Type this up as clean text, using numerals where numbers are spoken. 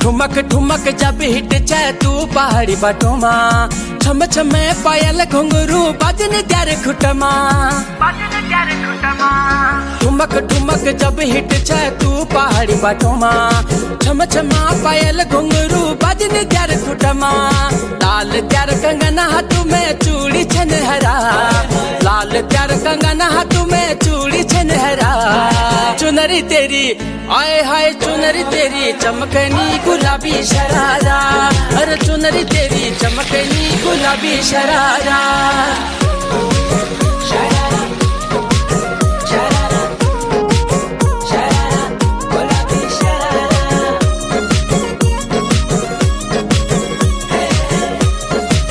ठुमक ठुमक जब हिट चाहे तू पहाड़ी बटोमा, छम छमे पायल घुंघरू बजन त्यार खुटमा। ठुमक ठुमक जब हिट चाहे तू पहाड़ी बटोमा, छम छमा पायल घुंघरू बजन त्यार खुटमा। लाल त्यार कंगना हाथ में चूड़ी छनहरा, लाल त्यार कंगना हाथ में चूड़ी छनहरा। चुनरी तेरी आए हाय चुनरी तेरी चमकनी गुलाबी शरारा, अरे चुनरी तेरी चमकनी गुलाबी शरारा।